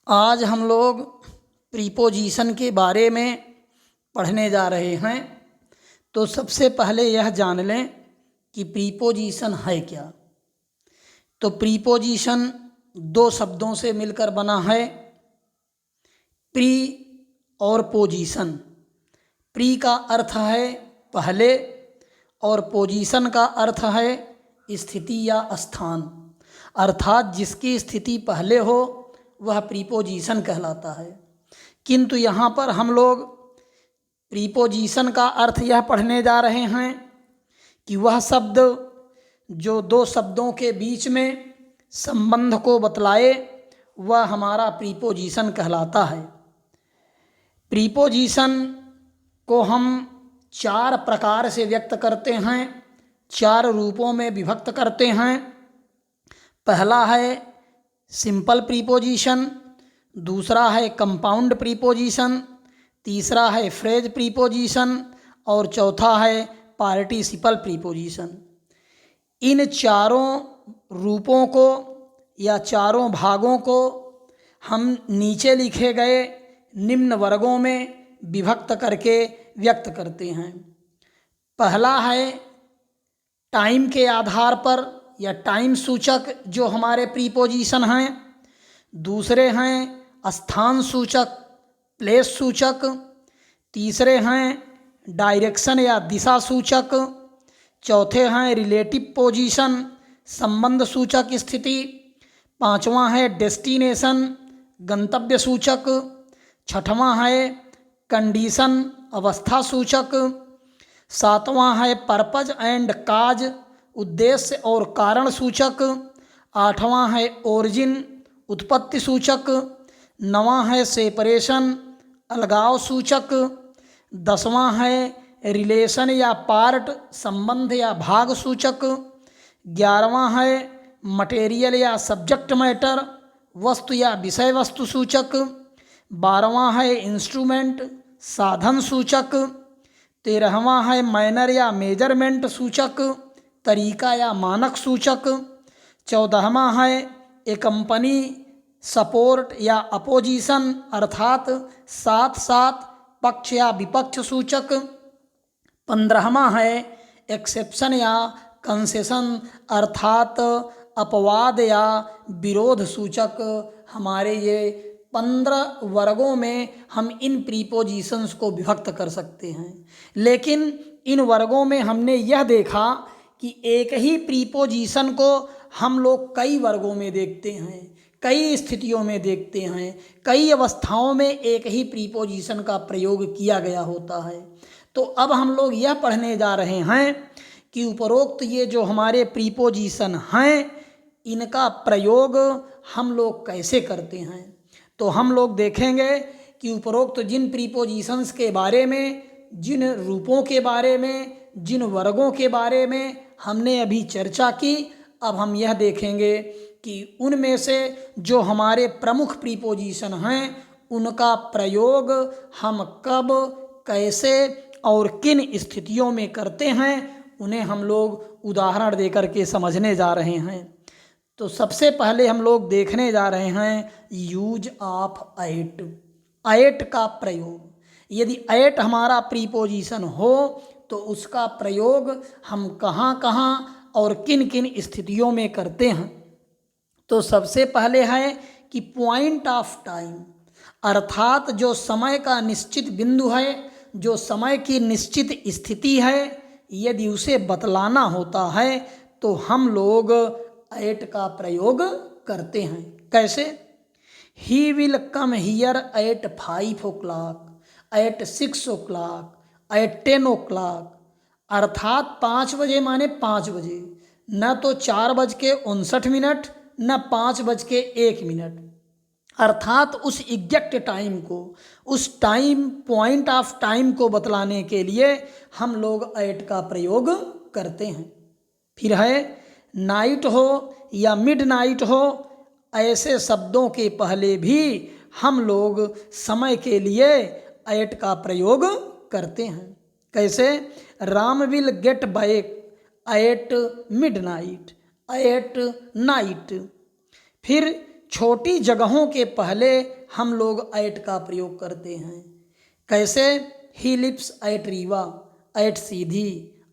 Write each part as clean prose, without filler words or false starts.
आज हम लोग प्रीपोजिशन के बारे में पढ़ने जा रहे हैं। तो सबसे पहले यह जान लें कि प्रीपोजिशन है क्या। तो प्रीपोजिशन दो शब्दों से मिलकर बना है, प्री और पोजीशन। प्री का अर्थ है पहले और पोजीशन का अर्थ है स्थिति या स्थान, अर्थात जिसकी स्थिति पहले हो वह प्रीपोजिशन कहलाता है। किंतु यहाँ पर हम लोग प्रीपोजिशन का अर्थ यह पढ़ने जा रहे हैं कि वह शब्द जो दो शब्दों के बीच में संबंध को बतलाए वह हमारा प्रीपोजिशन कहलाता है। प्रीपोजिशन को हम चार प्रकार से व्यक्त करते हैं, चार रूपों में विभक्त करते हैं। पहला है सिंपल प्रीपोजिशन, दूसरा है कंपाउंड प्रीपोजिशन, तीसरा है फ्रेज प्रीपोजिशन और चौथा है पार्टिसिपल प्रीपोजिशन। इन चारों रूपों को या चारों भागों को हम नीचे लिखे गए निम्न वर्गों में विभक्त करके व्यक्त करते हैं। पहला है टाइम के आधार पर या टाइम सूचक जो हमारे प्रीपोजिशन हैं। दूसरे हैं स्थान सूचक, प्लेस सूचक। तीसरे हैं डायरेक्शन या दिशा सूचक। चौथे हैं रिलेटिव पोजीशन, संबंध सूचक स्थिति। पांचवा है डेस्टिनेशन, गंतव्य सूचक। छठवां है कंडीशन, अवस्था सूचक। सातवां है पर्पज एंड काज, उद्देश्य और कारण सूचक। आठवां है ओरिजिन, उत्पत्ति सूचक। नवां है सेपरेशन, अलगाव सूचक। दसवां है रिलेशन या पार्ट, संबंध या भाग सूचक। 11वां है मटेरियल या सब्जेक्ट मैटर, वस्तु या विषय वस्तु सूचक। 12वां है इंस्ट्रूमेंट, साधन सूचक। 13वां है मैनर या मेजरमेंट सूचक, तरीका या मानक सूचक। 14वां है एकम्पनी, सपोर्ट या अपोजिशन अर्थात साथ साथ, पक्ष या विपक्ष सूचक। 15वां है एक्सेप्शन या कंसेशन अर्थात अपवाद या विरोध सूचक। हमारे ये 15 वर्गों में हम इन प्रीपोजिशंस को विभक्त कर सकते हैं। लेकिन इन वर्गों में हमने यह देखा कि एक ही प्रीपोजिशन को हम लोग कई वर्गों में देखते हैं, कई स्थितियों में देखते हैं, कई अवस्थाओं में एक ही प्रीपोजिशन का प्रयोग किया गया होता है। तो अब हम लोग यह पढ़ने जा रहे हैं कि उपरोक्त ये जो हमारे प्रीपोजिशन हैं इनका प्रयोग हम लोग कैसे करते हैं। तो हम लोग देखेंगे कि उपरोक्त जिन प्रीपोजिशंस के बारे में, जिन रूपों के बारे में, जिन वर्गों के बारे में हमने अभी चर्चा की, अब हम यह देखेंगे कि उनमें से जो हमारे प्रमुख प्रीपोजिशन हैं उनका प्रयोग हम कब, कैसे और किन स्थितियों में करते हैं, उन्हें हम लोग उदाहरण देकर के समझने जा रहे हैं। तो सबसे पहले हम लोग देखने जा रहे हैं यूज ऑफ एट, एट का प्रयोग। यदि एट हमारा प्रीपोजिशन हो तो उसका प्रयोग हम कहाँ कहाँ और किन किन स्थितियों में करते हैं। तो सबसे पहले है कि पॉइंट ऑफ टाइम अर्थात जो समय का निश्चित बिंदु है, जो समय की निश्चित स्थिति है, यदि उसे बतलाना होता है तो हम लोग एट का प्रयोग करते हैं। कैसे? He will come here at 5 o'clock, at 6 o'clock, at 10 o'clock अर्थात 5 बजे माने 5 बजे, न तो 4:59 न 5:01 अर्थात उस एग्जैक्ट टाइम को, उस टाइम पॉइंट ऑफ टाइम को बतलाने के लिए हम लोग एट का प्रयोग करते हैं। फिर है नाइट हो या मिडनाइट हो, ऐसे शब्दों के पहले भी हम लोग समय के लिए एट का प्रयोग करते हैं। कैसे? Ram will get back at midnight, at night. फिर छोटी जगहों के पहले हम लोग ऐट का प्रयोग करते हैं। कैसे? He lives at Rewa, at Sidhi,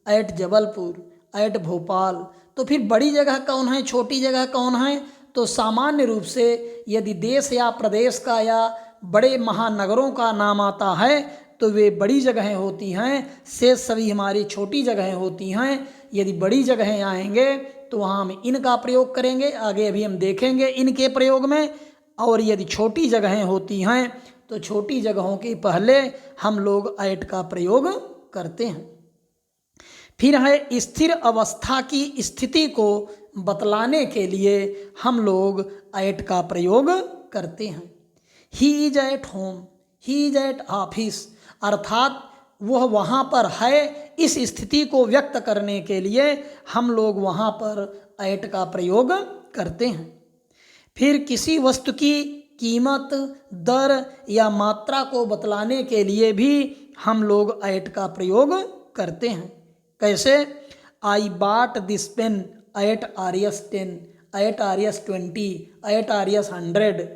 at Jabalpur, at Bhopal. तो फिर बड़ी जगह कौन है, छोटी जगह कौन है? तो सामान्य रूप से यदि देश या प्रदेश का या बड़े महानगरों का नाम आता है तो वे बड़ी जगहें होती हैं, शेष सभी हमारी छोटी जगहें होती हैं। यदि बड़ी जगहें आएंगे तो वहाँ हम इन का प्रयोग करेंगे, आगे अभी हम देखेंगे इनके प्रयोग में। और यदि छोटी जगहें होती हैं तो छोटी जगहों के पहले हम लोग ऐट का प्रयोग करते हैं। फिर है स्थिर अवस्था की स्थिति को बतलाने के लिए हम लोग ऐट का प्रयोग करते हैं। He is at home, he is at office, अर्थात वह वहाँ पर है, इस स्थिति को व्यक्त करने के लिए हम लोग वहाँ पर ऐट का प्रयोग करते हैं। फिर किसी वस्तु की कीमत, दर या मात्रा को बतलाने के लिए भी हम लोग ऐट का प्रयोग करते हैं। कैसे? I bought this pen at RS 10, at RS 20, at RS 100।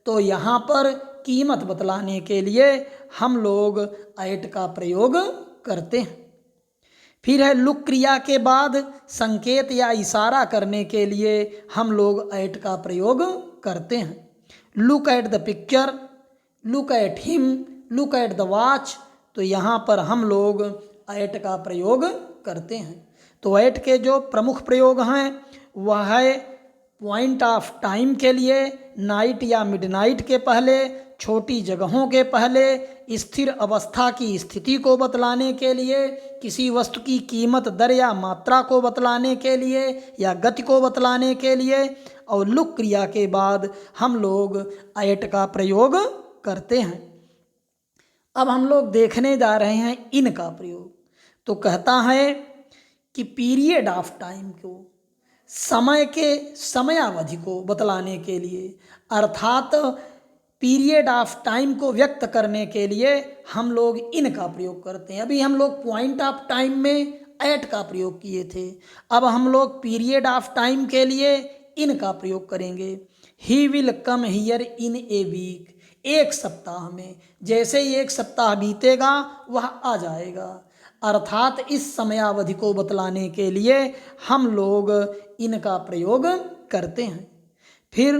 तो यहाँ पर कीमत बतलाने के लिए हम लोग ऐट का प्रयोग करते हैं। फिर है लुक क्रिया के बाद संकेत या इशारा करने के लिए हम लोग ऐट का प्रयोग करते हैं। Look at the picture, look at him, look at the watch. तो यहाँ पर हम लोग ऐट का प्रयोग करते हैं। तो ऐट के जो प्रमुख प्रयोग हैं वह है पॉइंट ऑफ टाइम के लिए, नाइट या मिडनाइट के पहले, छोटी जगहों के पहले, स्थिर अवस्था की स्थिति को बतलाने के लिए, किसी वस्तु की कीमत, दर या मात्रा को बतलाने के लिए या गति को बतलाने के लिए। और लुक क्रिया के बाद हम लोग ऐट का प्रयोग करते हैं। अब हम लोग देखने जा रहे हैं इन का प्रयोग। तो कहता है कि पीरियड ऑफ टाइम को, समय के समयावधि को बतलाने के लिए, अर्थात पीरियड ऑफ टाइम को व्यक्त करने के लिए हम लोग इन का प्रयोग करते हैं। अभी हम लोग पॉइंट ऑफ टाइम में ऐट का प्रयोग किए थे, अब हम लोग पीरियड ऑफ टाइम के लिए इन का प्रयोग करेंगे। He will come here in a week, एक सप्ताह में, जैसे ही एक सप्ताह बीतेगा वह आ जाएगा। अर्थात इस समयावधि को बतलाने के लिए हम लोग इनका प्रयोग करते हैं। फिर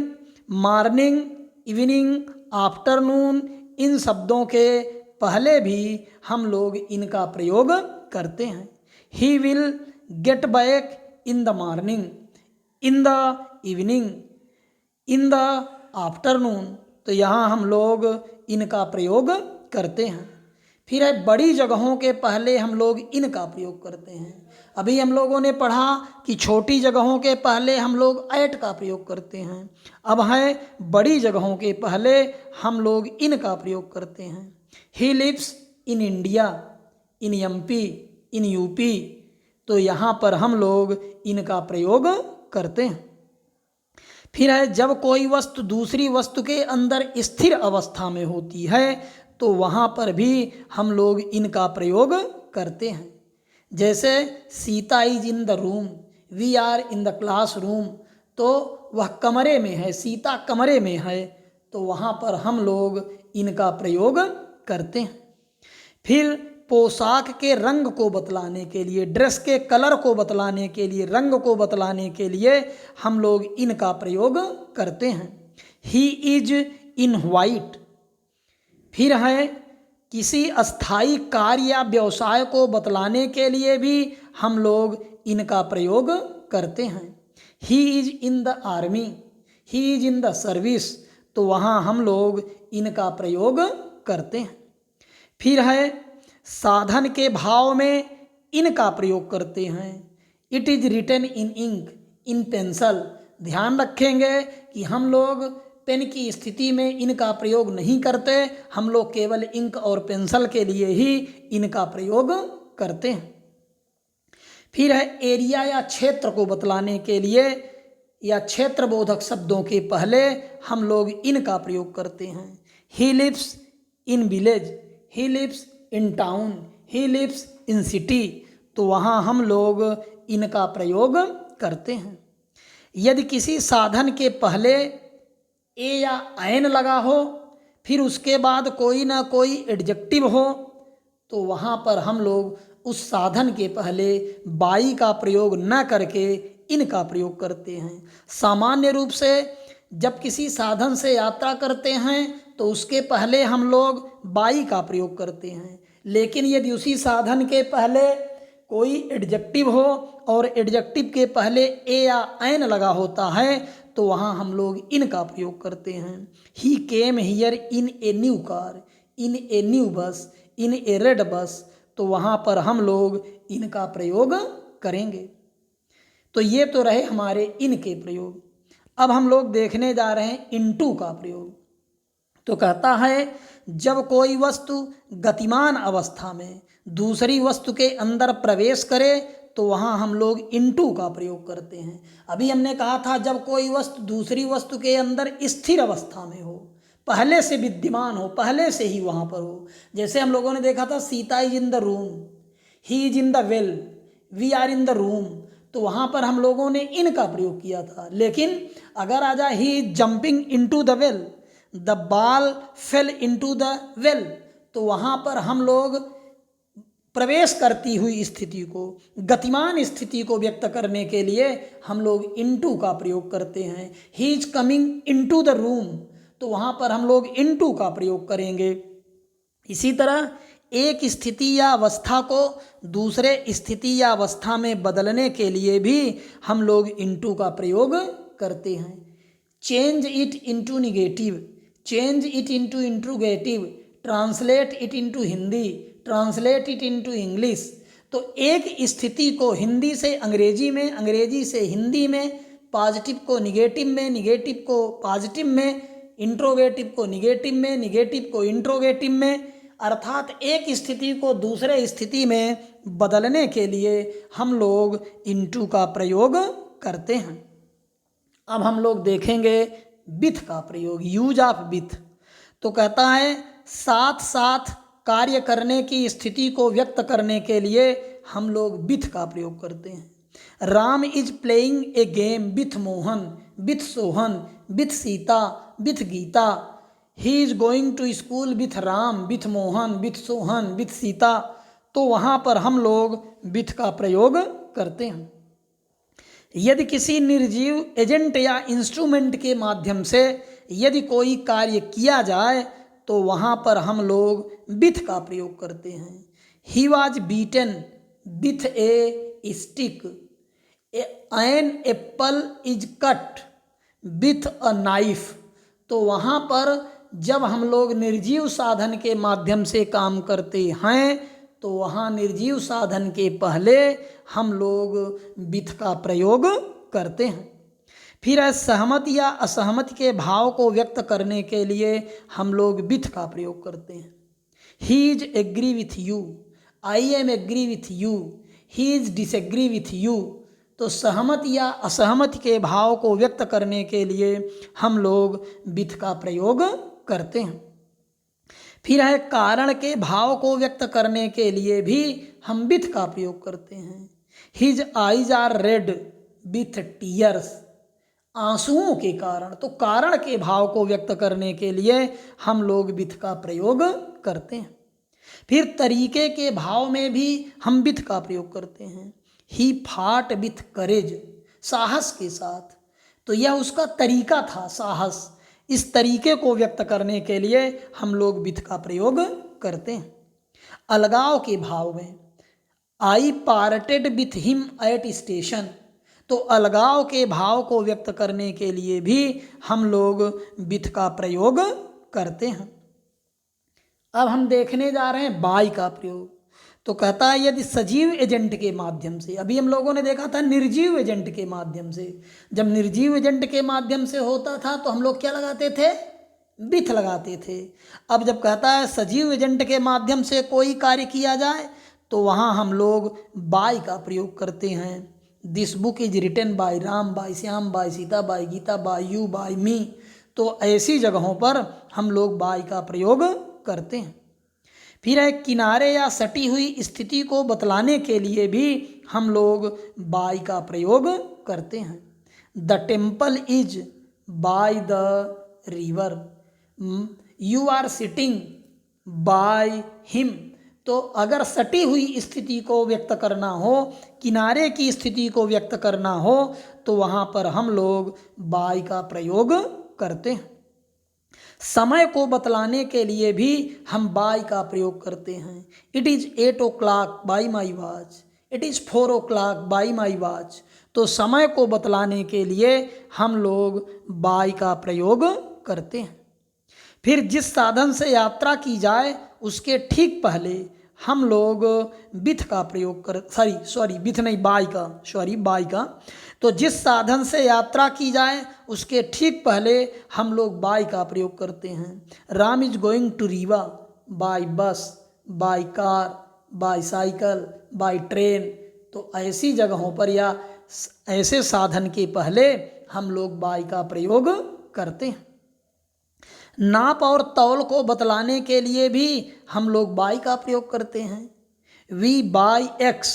मॉर्निंग, इवनिंग, आफ्टरनून, इन शब्दों के पहले भी हम लोग इनका प्रयोग करते हैं। He will get back in the morning, in the evening, in the afternoon. तो यहाँ हम लोग इनका प्रयोग करते हैं। फिर है बड़ी जगहों के पहले हम लोग इनका प्रयोग करते हैं। अभी हम लोगों ने पढ़ा कि छोटी जगहों के पहले हम लोग ऐट का प्रयोग करते हैं। अब है बड़ी जगहों के पहले हम लोग इनका प्रयोग करते हैं। He lives in India, in MP, in UP। तो यहाँ पर हम लोग इनका प्रयोग करते हैं। फिर है जब कोई वस्तु दूसरी वस्तु के अंदर स्थिर अवस्था में होती है तो वहाँ पर भी हम लोग इनका प्रयोग करते हैं। जैसे Sita is in the room, we are in the classroom. तो वह कमरे में है, सीता कमरे में है, तो वहाँ पर हम लोग इनका प्रयोग करते हैं। फिर पोशाक के रंग को बतलाने के लिए, ड्रेस के कलर को बतलाने के लिए, रंग को बतलाने के लिए हम लोग इनका प्रयोग करते हैं। He is in white. फिर है किसी अस्थाई कार्य या व्यवसाय को बतलाने के लिए भी हम लोग इनका प्रयोग करते हैं। He is in the army, he is in the service. तो वहाँ हम लोग इनका प्रयोग करते हैं। फिर है साधन के भाव में इनका प्रयोग करते हैं। It is written in ink, in pencil. ध्यान रखेंगे कि हम लोग पेन की स्थिति में इनका प्रयोग नहीं करते, हम लोग केवल इंक और पेंसिल के लिए ही इनका प्रयोग करते हैं। फिर है एरिया या क्षेत्र को बतलाने के लिए या क्षेत्र बोधक शब्दों के पहले हम लोग इनका प्रयोग करते हैं। He lives in village, he lives in town, he lives in city. तो वहाँ हम लोग इनका प्रयोग करते हैं। यदि किसी साधन के पहले ए या ऐन लगा हो, फिर उसके बाद कोई ना कोई एडजेक्टिव हो, तो वहाँ पर हम लोग उस साधन के पहले बाई का प्रयोग न करके इन का प्रयोग करते हैं। सामान्य रूप से जब किसी साधन से यात्रा करते हैं तो उसके पहले हम लोग बाई का प्रयोग करते हैं, लेकिन यदि उसी साधन के पहले कोई एडजेक्टिव हो और एडजेक्टिव के पहले ए या ऐन लगा होता है तो वहाँ हम लोग इन का प्रयोग करते हैं। He came here in a new car, in a new bus, in A red bus, तो वहाँ पर हम लोग इन का प्रयोग करेंगे। तो ये तो रहे हमारे इन के प्रयोग। अब हम लोग देखने जा रहे हैं इनटू का प्रयोग। तो कहता है जब कोई वस्तु गतिमान अवस्था में दूसरी वस्तु के अंदर प्रवेश करे तो वहाँ हम लोग इनटू का प्रयोग करते हैं। अभी हमने कहा था जब कोई वस्तु दूसरी वस्तु के अंदर स्थिर अवस्था में हो, पहले से विद्यमान हो, पहले से ही वहाँ पर हो। जैसे हम लोगों ने देखा था Sita is in the room, he is in the well, we are in the room, तो वहाँ पर हम लोगों ने इन का प्रयोग किया था। लेकिन अगर आ जाए he is jumping into the well, the ball fail into the well, तो वहाँ पर हम लोग प्रवेश करती हुई स्थिति को, गतिमान स्थिति को व्यक्त करने के लिए हम लोग इनटू का प्रयोग करते हैं। He is coming into the room, तो वहाँ पर हम लोग इनटू का प्रयोग करेंगे। इसी तरह एक स्थिति या अवस्था को दूसरे स्थिति या अवस्था में बदलने के लिए भी हम लोग इनटू का प्रयोग करते हैं। Change it into negative, change it into interrogative, translate it into Hindi, translate it into English. तो एक स्थिति को हिंदी से अंग्रेजी में, अंग्रेजी से हिंदी में, पॉजिटिव को निगेटिव में, निगेटिव को पॉजिटिव में, इंट्रोगेटिव को निगेटिव में, निगेटिव को इंट्रोगेटिव में, अर्थात एक स्थिति को दूसरे स्थिति में बदलने के लिए हम लोग इनटू का प्रयोग करते हैं। अब हम लोग देखेंगे विथ का प्रयोग, यूज ऑफ विथ। तो कहता है साथ साथ कार्य करने की स्थिति को व्यक्त करने के लिए हम लोग विथ का प्रयोग करते हैं। Ram is playing a game with Mohan, with Sohan, with Sita, with Gita. He is going to school with Ram, with Mohan, with Sohan, with Sita. तो वहाँ पर हम लोग विथ का प्रयोग करते हैं। यदि किसी निर्जीव एजेंट या इंस्ट्रूमेंट के माध्यम से यदि कोई कार्य किया जाए तो वहाँ पर हम लोग विथ का प्रयोग करते हैं। He was beaten with a stick, an apple is cut with a knife. तो वहाँ पर जब हम लोग निर्जीव साधन के माध्यम से काम करते हैं तो वहाँ निर्जीव साधन के पहले हम लोग विथ का प्रयोग करते हैं। फिर सहमत या असहमत के भाव को व्यक्त करने के लिए हम लोग विथ का प्रयोग करते हैं। He is agree with you, I am agree with you, he is disagree with you. तो सहमत या असहमत के भाव को व्यक्त करने के लिए हम लोग विथ का प्रयोग करते हैं। फिर है कारण के भाव को व्यक्त करने के लिए भी हम विथ का प्रयोग करते हैं। His eyes are red with tears, आंसुओं के कारण। तो कारण के भाव को व्यक्त करने के लिए हम लोग विथ का प्रयोग करते हैं। फिर तरीके के भाव में भी हम विथ का प्रयोग करते हैं। ही फाट विथ करेज, साहस के साथ। तो यह उसका तरीका था, साहस। इस तरीके को व्यक्त करने के लिए हम लोग विथ का प्रयोग करते हैं। अलगाव के भाव में I parted with him at station. तो अलगाव के भाव को व्यक्त करने के लिए भी हम लोग विथ का प्रयोग करते हैं। अब हम देखने जा रहे हैं बाय का प्रयोग। तो कहता है यदि सजीव एजेंट के माध्यम से, अभी हम लोगों ने देखा था निर्जीव एजेंट के माध्यम से, जब निर्जीव एजेंट के माध्यम से होता था तो हम लोग क्या लगाते थे, विथ लगाते थे। अब जब कहता है सजीव एजेंट के माध्यम से कोई कार्य किया जाए तो वहाँ हम लोग बाय का प्रयोग करते हैं। This book is written by Ram, by Shyam, by Sita, by Gita, by you, by me. तो ऐसी जगहों पर हम लोग बाय का प्रयोग करते हैं। फिर है किनारे या सटी हुई स्थिति को बतलाने के लिए भी हम लोग बाय का प्रयोग करते हैं। The temple is by the river. You are sitting by him. तो अगर सटी हुई स्थिति को व्यक्त करना हो, किनारे की स्थिति को व्यक्त करना हो, तो वहाँ पर हम लोग बाय का प्रयोग करते हैं। समय को बतलाने के लिए भी हम बाय का प्रयोग करते हैं। It is 8 o'clock by my watch, it is 4 o'clock by my watch. तो समय को बतलाने के लिए हम लोग बाय का प्रयोग करते हैं। फिर जिस साधन से यात्रा की जाए उसके ठीक पहले हम लोग विथ का प्रयोग बाय का। तो जिस साधन से यात्रा की जाए उसके ठीक पहले हम लोग बाय का प्रयोग करते हैं। Ram is going to Rewa by bus, by car, by cycle, by train. तो ऐसी जगहों पर या ऐसे साधन के पहले हम लोग बाय का प्रयोग करते हैं। नाप और तौल को बतलाने के लिए भी हम लोग बाय का प्रयोग करते हैं। We buy eggs,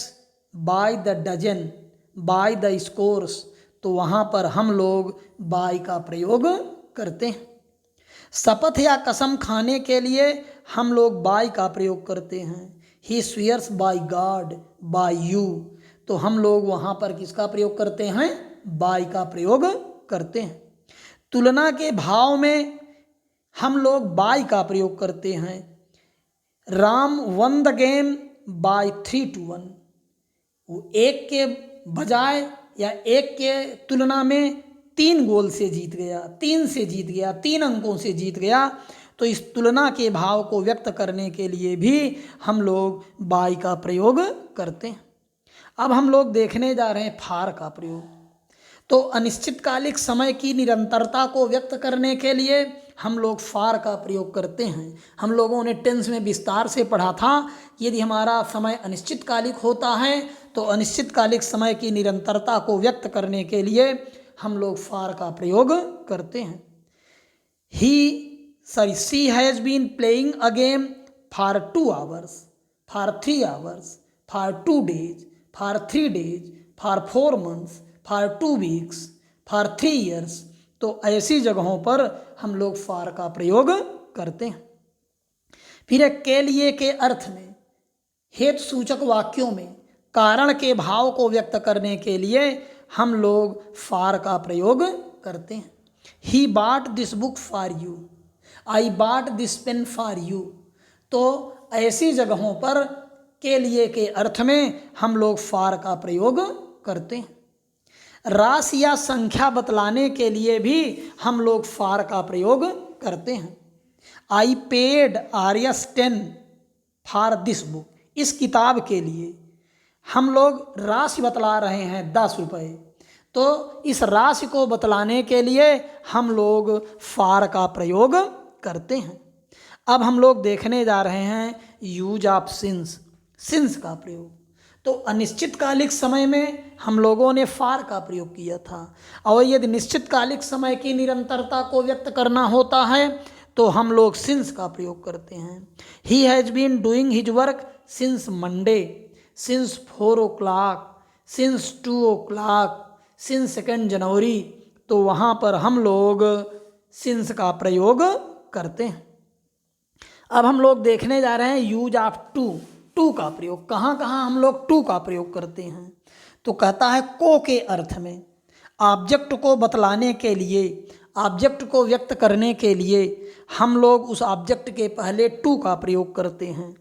by the dozen, by the scores. तो वहाँ पर हम लोग बाय का प्रयोग करते हैं। शपथ या कसम खाने के लिए हम लोग बाय का प्रयोग करते हैं। He swears by God, by you. तो हम लोग वहाँ पर किसका प्रयोग करते हैं? बाय का प्रयोग करते हैं। तुलना के भाव में हम लोग बाय का प्रयोग करते हैं। Ram won the game by 3-1। वो एक के बजाय या एक के तुलना में 3 गोल से जीत गया, 3 से जीत गया, 3 अंकों से जीत गया। तो इस तुलना के भाव को व्यक्त करने के लिए भी हम लोग बाय का प्रयोग करते हैं। अब हम लोग देखने जा रहे हैं फार का प्रयोग। तो अनिश्चितकालिक समय की निरंतरता को व्यक्त करने के लिए हम लोग फार का प्रयोग करते हैं। हम लोगों ने टेंस में विस्तार से पढ़ा था कि यदि हमारा समय अनिश्चितकालिक होता है तो अनिश्चितकालिक समय की निरंतरता को व्यक्त करने के लिए हम लोग फार का प्रयोग करते हैं। She has been playing a game for 2 hours, for 3 hours, for 2 days, for 3 days, for 4 months, for 2 weeks, for 3 years। तो ऐसी जगहों पर हम लोग फॉर का प्रयोग करते हैं। फिर एक के लिए के अर्थ में हेतु सूचक वाक्यों में कारण के भाव को व्यक्त करने के लिए हम लोग फॉर का प्रयोग करते हैं। He bought this book for you, I bought this pen for you. तो ऐसी जगहों पर के लिए के अर्थ में हम लोग फॉर का प्रयोग करते हैं। राशि या संख्या बतलाने के लिए भी हम लोग फॉर का प्रयोग करते हैं। I paid Rs10 for this book. इस किताब के लिए हम लोग राशि बतला रहे हैं 10 रुपये। तो इस राशि को बतलाने के लिए हम लोग फॉर का प्रयोग करते हैं। अब हम लोग देखने जा रहे हैं यूज ऑफ सिंस का प्रयोग। तो अनिश्चितकालिक समय में हम लोगों ने फॉर का प्रयोग किया था, और यदि निश्चितकालिक समय की निरंतरता को व्यक्त करना होता है तो हम लोग सिंस का प्रयोग करते हैं। He has been doing his work since Monday, since 4 o'clock, since 2 o'clock, since 2 January. तो वहाँ पर हम लोग सिंस का प्रयोग करते हैं। अब हम लोग देखने जा रहे हैं यूज ऑफ टू का प्रयोग। कहाँ कहाँ हम लोग टू का प्रयोग करते हैं? तो कहता है को के अर्थ में ऑब्जेक्ट को बतलाने के लिए, ऑब्जेक्ट को व्यक्त करने के लिए हम लोग उस ऑब्जेक्ट के पहले टू का प्रयोग करते हैं।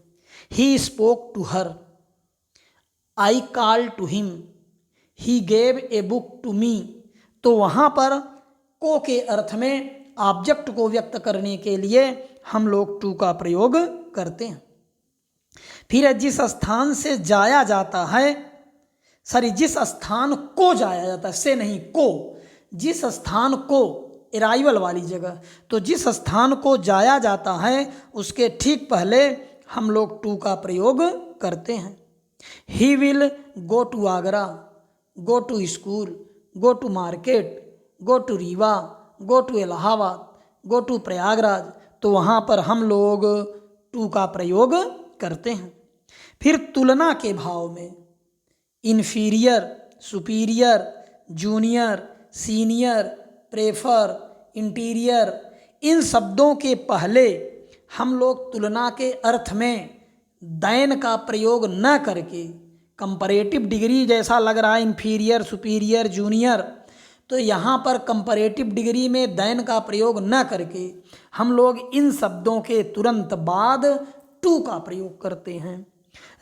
He spoke to her, I call to him, he gave a book to me. तो वहाँ पर को के अर्थ में ऑब्जेक्ट को व्यक्त करने के लिए हम लोग टू का प्रयोग करते हैं। फिर जिस स्थान से जाया जाता है, जिस स्थान को जाया जाता है, से नहीं को, जिस स्थान को, अराइवल वाली जगह। तो जिस स्थान को जाया जाता है उसके ठीक पहले हम लोग टू का प्रयोग करते हैं। He will go to Agra, go to school, go to market, go to Rewa, go to Allahabad, go to Prayagraj. तो वहाँ पर हम लोग टू का प्रयोग करते हैं। फिर तुलना के भाव में inferior, superior, junior, senior, prefer, interior, इन शब्दों के पहले हम लोग तुलना के अर्थ में दैन का प्रयोग न करके, कंपैरेटिव डिग्री जैसा लग रहा है इंफीरियर, सुपीरियर, जूनियर, तो यहाँ पर कंपैरेटिव डिग्री में दैन का प्रयोग न करके हम लोग इन शब्दों के तुरंत बाद टू का प्रयोग करते हैं।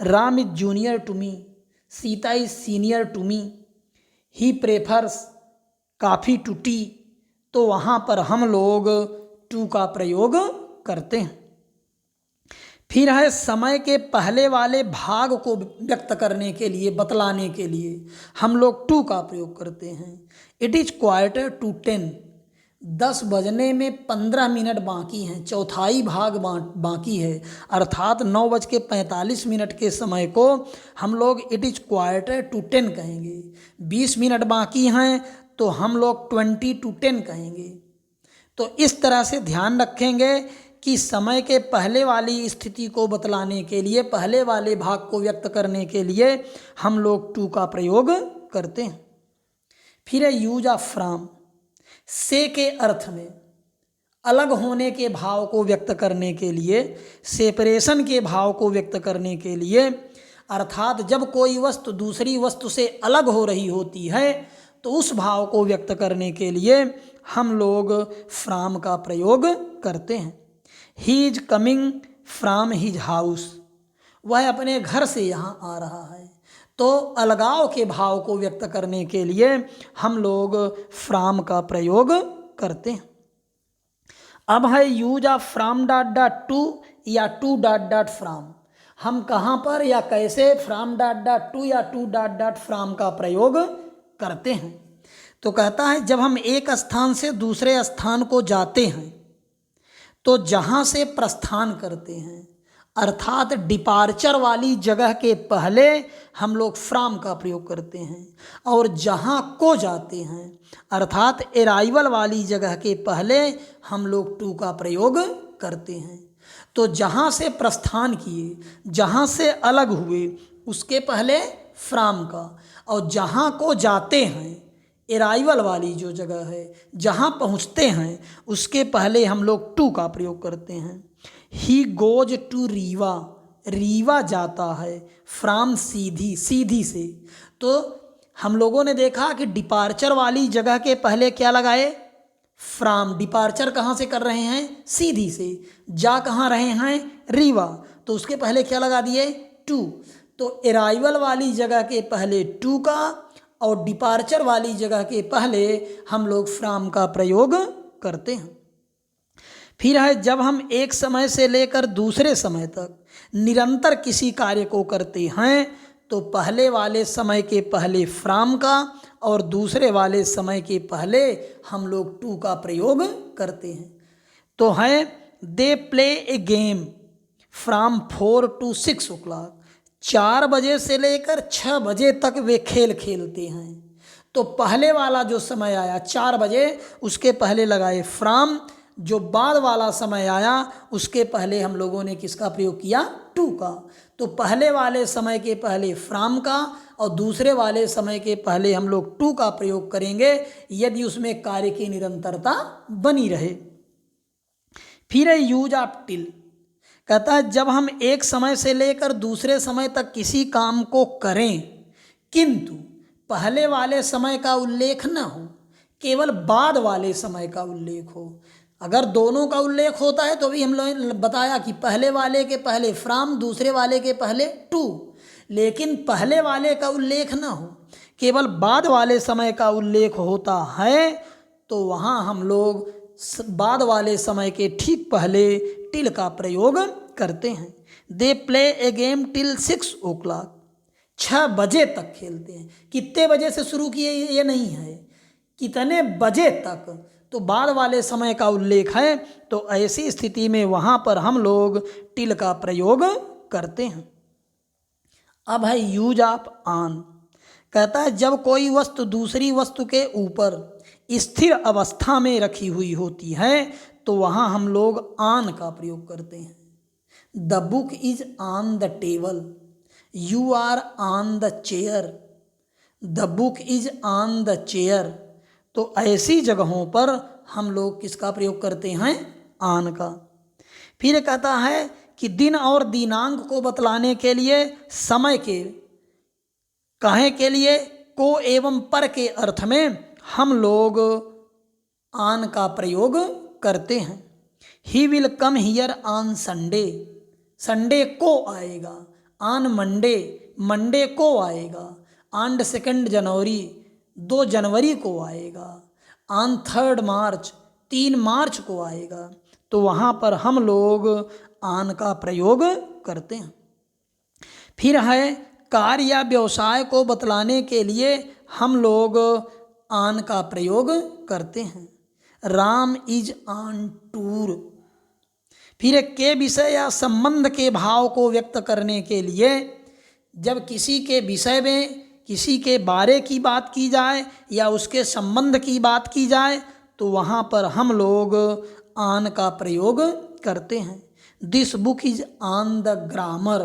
Ram is junior to me, Sita is senior to me, he prefers coffee to tea, तो वहाँ पर हम लोग टू का प्रयोग करते हैं। फिर है समय के पहले वाले भाग को व्यक्त करने के लिए, बतलाने के लिए हम लोग टू का प्रयोग करते हैं। इट इज़ क्वार्टर टू 10, 10 बजने में 15 मिनट बाकी हैं, चौथाई भाग बाकी है, अर्थात 9:45 के समय को हम लोग इट इज़ क्वार्टर टू 10 कहेंगे। 20 मिनट बाकी हैं तो हम लोग 20 to 10 कहेंगे। तो इस तरह से ध्यान रखेंगे कि समय के पहले वाली स्थिति को बतलाने के लिए, पहले वाले भाग को व्यक्त करने के लिए हम लोग टू का प्रयोग करते हैं। फिर है यूज ऑफ फ्रॉम, से के अर्थ में अलग होने के भाव को व्यक्त करने के लिए, सेपरेशन के भाव को व्यक्त करने के लिए, अर्थात जब कोई वस्तु दूसरी वस्तु से अलग हो रही होती है तो उस भाव को व्यक्त करने के लिए हम लोग फ्रॉम का प्रयोग करते हैं। He is coming from his house, वह अपने घर से यहाँ आ रहा है, तो अलगाव के भाव को व्यक्त करने के लिए हम लोग फ्रॉम का प्रयोग करते हैं। अब है use of from dot dot to या टू डॉट डॉट फ्रॉम, हम कहाँ पर या कैसे फ्रॉम डॉट डॉट टू या टू डॉट डॉट फ्रॉम का प्रयोग करते हैं। तो कहता है जब हम एक स्थान से दूसरे स्थान को जाते हैं तो जहाँ से प्रस्थान करते हैं, अर्थात डिपार्चर वाली जगह के पहले हम लोग फ्रॉम का प्रयोग करते हैं, और जहाँ को जाते हैं अर्थात अराइवल वाली जगह के पहले हम लोग टू का प्रयोग करते हैं। तो जहाँ से प्रस्थान किए, जहाँ से अलग हुए, उसके पहले फ्रॉम का, और जहाँ को जाते हैं अराइवल वाली जो जगह है, जहाँ पहुँचते हैं, उसके पहले हम लोग टू का प्रयोग करते हैं। He goes to Rewa, Rewa जाता है फ्रॉम सीधी, सीधी से। तो हम लोगों ने देखा कि डिपार्चर वाली जगह के पहले क्या लगाए, फ्रॉम। डिपार्चर कहाँ से कर रहे हैं, सीधी से। जा कहाँ रहे हैं, रीवा, तो उसके पहले क्या लगा दिए, टू। तो अराइवल वाली जगह के पहले टू का और डिपार्चर वाली जगह के पहले हम लोग फ्रॉम का प्रयोग करते हैं। फिर है जब हम एक समय से लेकर दूसरे समय तक निरंतर किसी कार्य को करते हैं तो पहले वाले समय के पहले फ्रॉम का और दूसरे वाले समय के पहले हम लोग टू का प्रयोग करते हैं। तो है they play a game from 4 to 6 o'clock, 4 बजे से लेकर 6 बजे तक वे खेल खेलते हैं। तो पहले वाला जो समय आया 4 बजे, उसके पहले लगाए फ्रॉम। जो बाद वाला समय आया उसके पहले हम लोगों ने किसका प्रयोग किया, टू का। तो पहले वाले समय के पहले फ्रॉम का और दूसरे वाले समय के पहले हम लोग टू का प्रयोग करेंगे यदि उसमें कार्य की निरंतरता बनी रहे। फिर है यूज ऑफ टिल, कहता है जब हम एक समय से लेकर दूसरे समय तक किसी काम को करें किंतु पहले वाले समय का उल्लेख न हो, केवल बाद वाले समय का उल्लेख हो। अगर दोनों का उल्लेख होता है तो भी हम लोगों ने बताया कि पहले वाले के पहले फ्रॉम, दूसरे वाले के पहले टू, लेकिन पहले वाले का उल्लेख न हो, केवल बाद वाले समय का उल्लेख होता है तो वहाँ हम लोग बाद वाले समय के ठीक पहले टिल का प्रयोग करते हैं। They play a game till 6 o'clock, 6 बजे तक खेलते हैं। कितने बजे से शुरू किए ये नहीं है, कितने बजे तक, तो बाद वाले समय का उल्लेख है, तो ऐसी स्थिति में वहाँ पर हम लोग टिल का प्रयोग करते हैं। अब है यूज ऑफ ऑन, कहता है जब कोई वस्तु दूसरी वस्तु के ऊपर स्थिर अवस्था में रखी हुई होती है तो वहाँ हम लोग ऑन का प्रयोग करते हैं। The book is on the table, you are on the chair, the book is on the chair. तो ऐसी जगहों पर हम लोग किसका प्रयोग करते हैं? आन का। फिर कहता है कि दिन और दिनांक को बतलाने के लिए, समय के कहे के लिए को एवं पर के अर्थ में हम लोग आन का प्रयोग करते हैं। He will come here on Sunday, Sunday को आएगा। ऑन मंडे, मंडे को आएगा। ऑन 2 जनवरी, 2 जनवरी को आएगा। ऑन 3 मार्च, 3 मार्च को आएगा। तो वहाँ पर हम लोग आन का प्रयोग करते हैं। फिर है कार्य या व्यवसाय को बतलाने के लिए हम लोग आन का प्रयोग करते हैं। Ram is on tour. फिर के विषय या संबंध के भाव को व्यक्त करने के लिए जब किसी के विषय में, किसी के बारे की बात की जाए या उसके संबंध की बात की जाए तो वहाँ पर हम लोग आन का प्रयोग करते हैं। This book is on the grammar.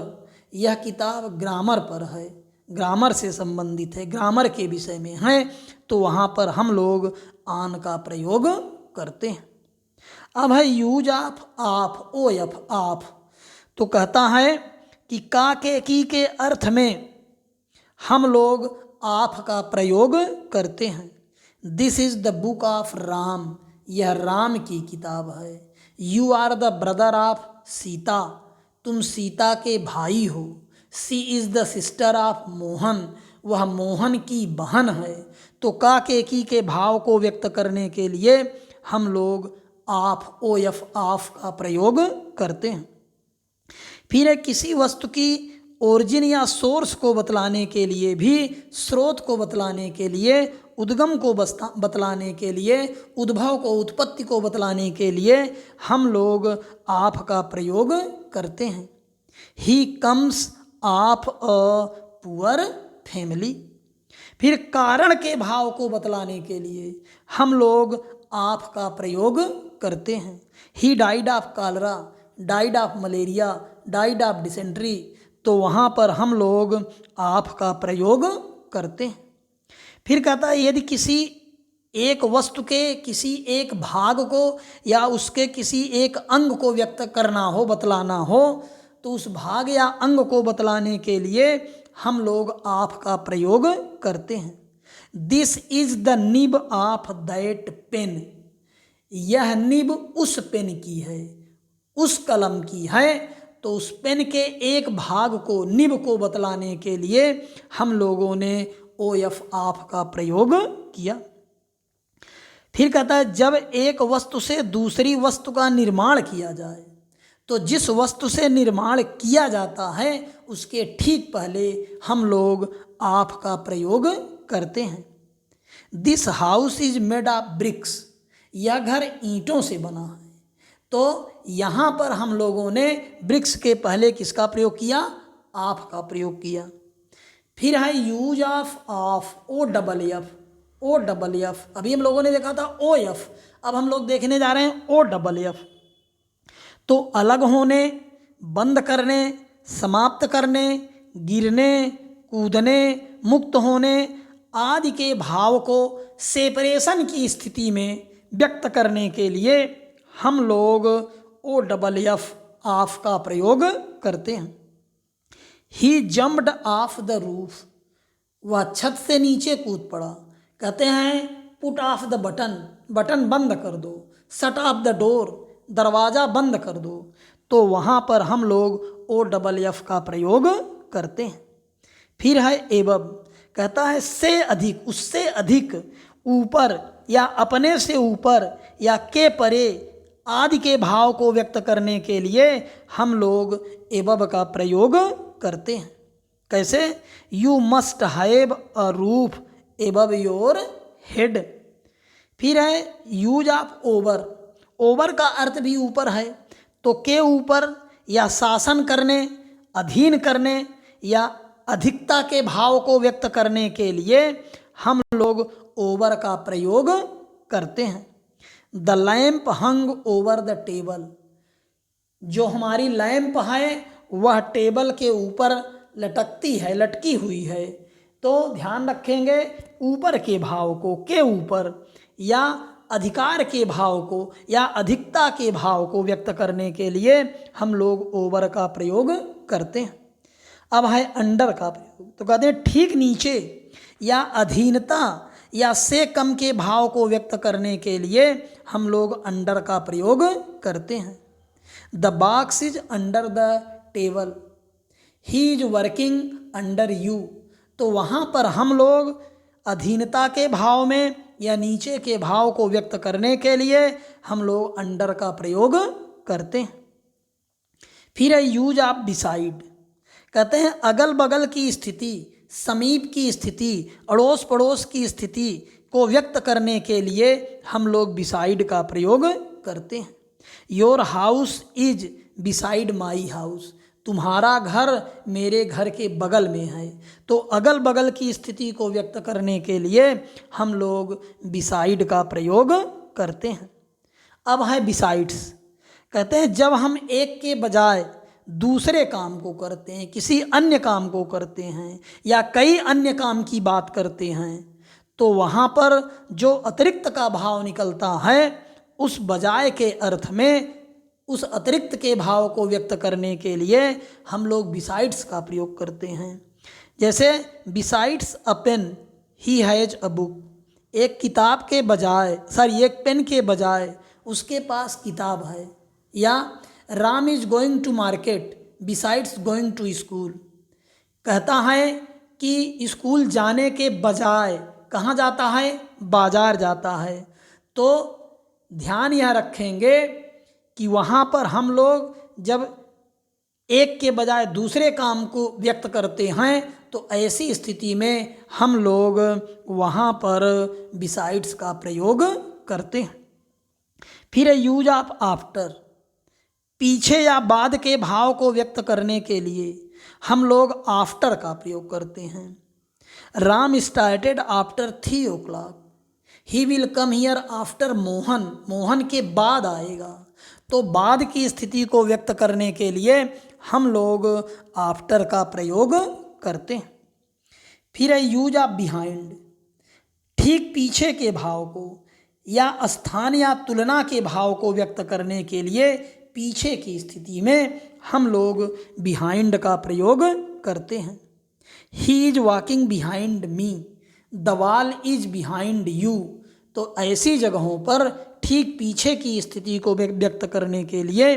यह किताब ग्रामर पर है, ग्रामर से संबंधित है, ग्रामर के विषय में है, तो वहाँ पर हम लोग आन का प्रयोग करते हैं। अब है use of of, O F, of. तो कहता है कि का के की के अर्थ में हम लोग ऑफ का प्रयोग करते हैं। This is the book of Ram. यह राम की किताब है। You are the brother of Sita. तुम सीता के भाई हो। She is the sister of Mohan. वह मोहन की बहन है। तो का के की के भाव को व्यक्त करने के लिए हम लोग ऑफ, ओ एफ, ऑफ का प्रयोग करते हैं। फिर किसी वस्तु की ओरिजिन या सोर्स को बतलाने के लिए भी, स्रोत को बतलाने के लिए, उद्गम को बतलाने के लिए, उद्भव को, उत्पत्ति को बतलाने के लिए हम लोग ऑफ का प्रयोग करते हैं। He comes of a poor family. फिर कारण के भाव को बतलाने के लिए हम लोग ऑफ का प्रयोग करते हैं। He died of cholera, died of malaria, died of dysentery. तो वहाँ पर हम लोग ऑफ का प्रयोग करते हैं। फिर कहता है यदि किसी एक वस्तु के किसी एक भाग को या उसके किसी एक अंग को व्यक्त करना हो, बतलाना हो, तो उस भाग या अंग को बतलाने के लिए हम लोग ऑफ का प्रयोग करते हैं। This is the nib of that pain. यह निब उस पेन की है, उस कलम की है। तो उस पेन के एक भाग को, निब को बतलाने के लिए हम लोगों ने ओ एफ, ऑफ का प्रयोग किया। फिर कहता है जब एक वस्तु से दूसरी वस्तु का निर्माण किया जाए तो जिस वस्तु से निर्माण किया जाता है उसके ठीक पहले हम लोग ऑफ का प्रयोग करते हैं। This house is made of BRICS. यह घर ईंटों से बना है। तो यहाँ पर हम लोगों ने ब्रिक्स के पहले किसका प्रयोग किया? ऑफ का प्रयोग किया। फिर है use of, O double F, O double F. अभी हम लोगों ने देखा था ओ एफ, अब हम लोग देखने जा रहे हैं ओ डबल एफ। तो अलग होने, बंद करने, समाप्त करने, गिरने, कूदने, मुक्त होने आदि के भाव को सेपरेशन की स्थिति में व्यक्त करने के लिए हम लोग ओ डबल एफ, ऑफ का प्रयोग करते हैं। ही जम्प्ड ऑफ द रूफ। वह छत से नीचे कूद पड़ा। कहते हैं put off the button, button बंद कर दो। शट ऑफ द डोर, दरवाज़ा बंद कर दो। तो वहाँ पर हम लोग ओ डबल एफ का प्रयोग करते हैं। फिर है एबव। कहता है से अधिक, उससे अधिक, ऊपर या अपने से ऊपर या के परे आदि के भाव को व्यक्त करने के लिए हम लोग एबव का प्रयोग करते हैं। कैसे? You must have a roof above your head. फिर है यूज ऑफ ओवर। ओवर का अर्थ भी ऊपर है। तो के ऊपर या शासन करने, अधीन करने या अधिकता के भाव को व्यक्त करने के लिए हम लोग ओवर का प्रयोग करते हैं। The lamp hung over the table. जो हमारी लैंप है वह टेबल के ऊपर लटकती है, लटकी हुई है। तो ध्यान रखेंगे ऊपर के भाव को, के ऊपर या अधिकार के भाव को या अधिकता के भाव को व्यक्त करने के लिए हम लोग ओवर का प्रयोग करते हैं। अब है अंडर का प्रयोग। तो कहते हैं ठीक नीचे या अधीनता या से कम के भाव को व्यक्त करने के लिए हम लोग अंडर का प्रयोग करते हैं। The box is under the table, he is working under you. तो वहाँ पर हम लोग अधीनता के भाव में या नीचे के भाव को व्यक्त करने के लिए हम लोग अंडर का प्रयोग करते हैं। फिर है यूज ऑफ बिसाइड। कहते हैं अगल बगल की स्थिति, समीप की स्थिति, अड़ोस पड़ोस की स्थिति को व्यक्त करने के लिए हम लोग बिसाइड का प्रयोग करते हैं। Your house is beside my house, तुम्हारा घर मेरे घर के बगल में है। तो अगल बगल की स्थिति को व्यक्त करने के लिए हम लोग बिसाइड का प्रयोग करते हैं। अब है बिसाइड्स। कहते हैं जब हम एक के बजाय दूसरे काम को करते हैं, किसी अन्य काम को करते हैं या कई अन्य काम की बात करते हैं, तो वहाँ पर जो अतिरिक्त का भाव निकलता है उस बजाय के अर्थ में उस अतिरिक्त के भाव को व्यक्त करने के लिए हम लोग बिसाइड्स का प्रयोग करते हैं। जैसे besides a pen he has a book. एक किताब के बजाय एक पेन के बजाय उसके पास किताब है। या Ram is going to market besides going to school. कहता है कि स्कूल जाने के बजाय कहाँ जाता है, बाजार जाता है। तो ध्यान यह रखेंगे कि वहाँ पर हम लोग जब एक के बजाय दूसरे काम को व्यक्त करते हैं तो ऐसी स्थिति में हम लोग वहाँ पर बिसाइड्स का प्रयोग करते हैं। फिर यूज ऑफ आफ्टर। पीछे या बाद के भाव को व्यक्त करने के लिए हम लोग आफ्टर का प्रयोग करते हैं। Ram started after 3 o'clock, he will come here after Mohan, Mohan के बाद आएगा। तो बाद की स्थिति को व्यक्त करने के लिए हम लोग आफ्टर का प्रयोग करते हैं। फिर है यूज ऑफ बिहाइंड। ठीक पीछे के भाव को या स्थान या तुलना के भाव को व्यक्त करने के लिए पीछे की स्थिति में हम लोग बिहाइंड का प्रयोग करते हैं। He is walking behind me, the wall is behind you. तो ऐसी जगहों पर ठीक पीछे की स्थिति को व्यक्त करने के लिए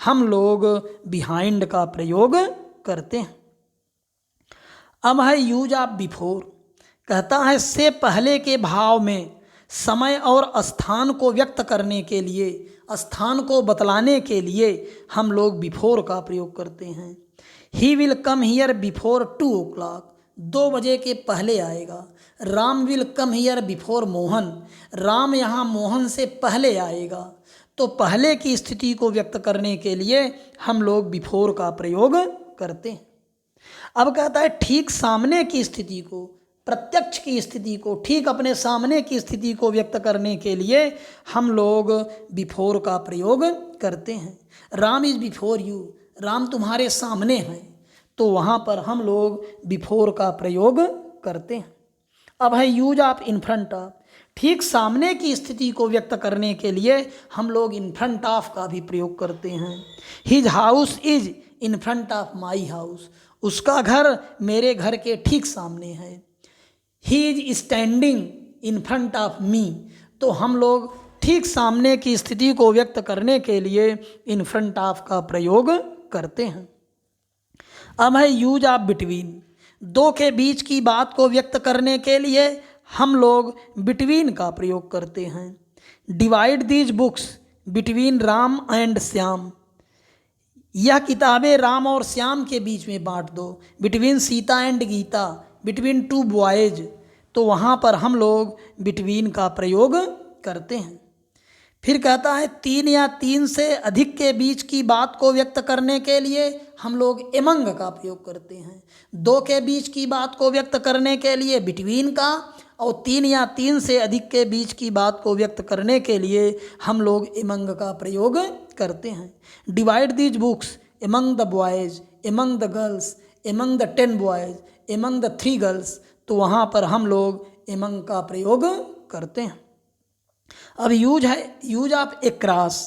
हम लोग बिहाइंड का प्रयोग करते हैं। अब है यूज ऑफ बिफोर। कहता है से पहले के भाव में समय और स्थान को व्यक्त करने के लिए, स्थान को बतलाने के लिए हम लोग बिफोर का प्रयोग करते हैं। He will come here before 2 o'clock, 2 बजे के पहले आएगा। Ram will come here before Mohan, Ram यहाँ मोहन से पहले आएगा। तो पहले की स्थिति को व्यक्त करने के लिए हम लोग बिफोर का प्रयोग करते हैं। अब कहता है ठीक सामने की स्थिति को, प्रत्यक्ष की स्थिति को, ठीक अपने सामने की स्थिति को व्यक्त करने के लिए हम लोग बिफोर का प्रयोग करते हैं। Ram is before you, Ram तुम्हारे सामने हैं। तो वहाँ पर हम लोग बिफोर का प्रयोग करते हैं। अब है use of in front of. ठीक सामने की स्थिति को व्यक्त करने के लिए हम लोग इन फ्रंट ऑफ का भी प्रयोग करते हैं। His house is in front of my house, उसका घर मेरे घर के ठीक सामने है। He is standing in front of me. तो हम लोग ठीक सामने की स्थिति को व्यक्त करने के लिए इन फ्रंट ऑफ का प्रयोग करते हैं। अब है यूज ऑफ बिटवीन। 2 के बीच की बात को व्यक्त करने के लिए हम लोग बिटवीन का प्रयोग करते हैं। Divide these books between Ram and Shyam, यह किताबें राम और श्याम के बीच में बांट दो। Between Sita and Gita, between 2 boys. तो वहाँ पर हम लोग बिटवीन का प्रयोग करते हैं। फिर कहता है 3 या 3 से अधिक के बीच की बात को व्यक्त करने के लिए हम लोग एमंग का प्रयोग करते हैं। 2 के बीच की बात को व्यक्त करने के लिए बिटवीन का, और 3 या 3 से अधिक के बीच की बात को व्यक्त करने के लिए हम लोग एमंग का प्रयोग करते हैं। Divide these books among the boys, among the girls, among the 10 boys, among the 3 girls. तो वहाँ पर हम लोग एमंग का प्रयोग करते हैं। अब यूज ऑफ एक्रास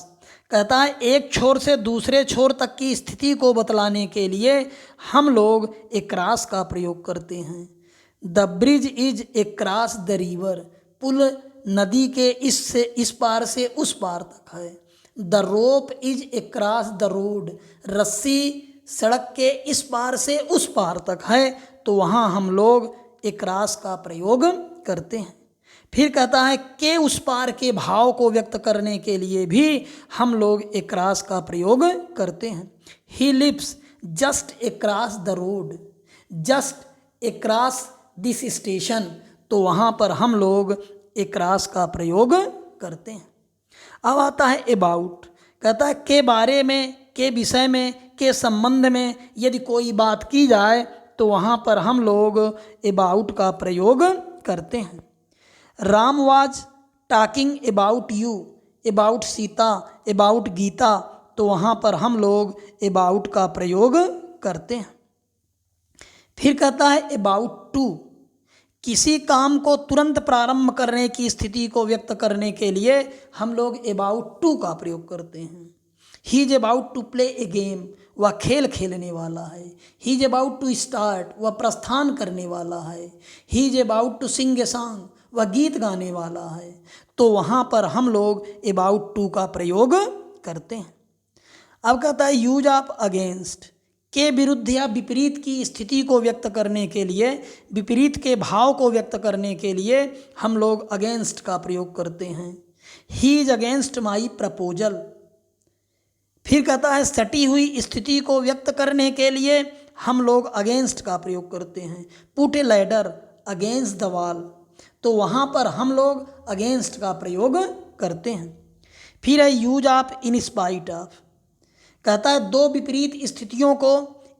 कहता है एक छोर से दूसरे छोर तक की स्थिति को बतलाने के लिए हम लोग एक्रास का प्रयोग करते हैं। The bridge is across the river, पुल नदी के इस पार से उस पार तक है। The rope is across the road, रस्सी सड़क के इस पार से उस पार तक है, तो वहाँ हम लोग एक्रास का प्रयोग करते हैं। फिर कहता है के उस पार के भाव को व्यक्त करने के लिए भी हम लोग एक्रास का प्रयोग करते हैं। He lives just across the road, just across this station, तो वहाँ पर हम लोग एक्रास का प्रयोग करते हैं। अब आता है अबाउट, कहता है के बारे में, के विषय में, के संबंध में यदि कोई बात की जाए तो वहाँ पर हम लोग अबाउट का प्रयोग करते हैं। Ram was talking about you, about Sita, about Gita, तो वहाँ पर हम लोग अबाउट का प्रयोग करते हैं। फिर कहता है अबाउट टू, किसी काम को तुरंत प्रारंभ करने की स्थिति को व्यक्त करने के लिए हम लोग अबाउट टू का प्रयोग करते हैं। He is about to play a game, वह खेल खेलने वाला है। He is about to start, वह प्रस्थान करने वाला है। He is about to sing a song, वह गीत गाने वाला है। तो वहाँ पर हम लोग अबाउट टू का प्रयोग करते हैं। अब कहता है यूज ऑफ अगेंस्ट, के विरुद्ध या विपरीत की स्थिति को व्यक्त करने के लिए, विपरीत के भाव को व्यक्त करने के लिए हम लोग अगेंस्ट का प्रयोग करते हैं। He is against my proposal. फिर कहता है सटी हुई स्थिति को व्यक्त करने के लिए हम लोग अगेंस्ट का प्रयोग करते हैं। Put A ladder against the wall, तो वहाँ पर हम लोग अगेंस्ट का प्रयोग करते हैं। फिर है use of in spite of, कहता है दो विपरीत स्थितियों को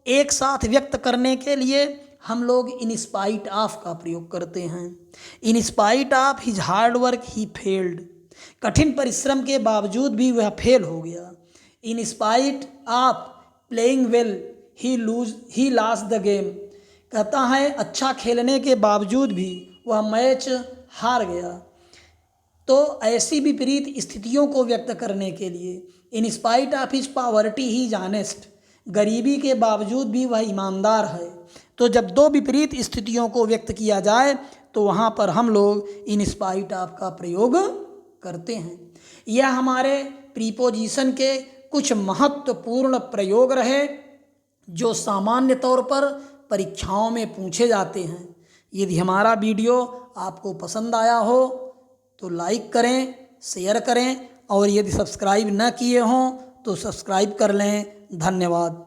एक साथ व्यक्त करने के लिए हम लोग इन स्पाइट ऑफ का प्रयोग करते हैं। In spite of his hard work he failed, कठिन परिश्रम के बावजूद भी वह फेल हो गया। In spite of playing well he lost the game, कहता है अच्छा खेलने के बावजूद भी वह मैच हार गया। तो ऐसी विपरीत स्थितियों को व्यक्त करने के लिए in spite of his poverty he is honest, गरीबी के बावजूद भी वह ईमानदार है। तो जब दो विपरीत स्थितियों को व्यक्त किया जाए तो वहाँ पर हम लोग इन स्पाइट ऑफ का प्रयोग करते हैं। यह हमारे प्रीपोजिशन के कुछ महत्वपूर्ण प्रयोग रहे जो सामान्य तौर पर परीक्षाओं में पूछे जाते हैं। यदि हमारा वीडियो आपको पसंद आया हो तो लाइक करें, शेयर करें और यदि सब्सक्राइब न किए हों तो सब्सक्राइब कर लें। धन्यवाद।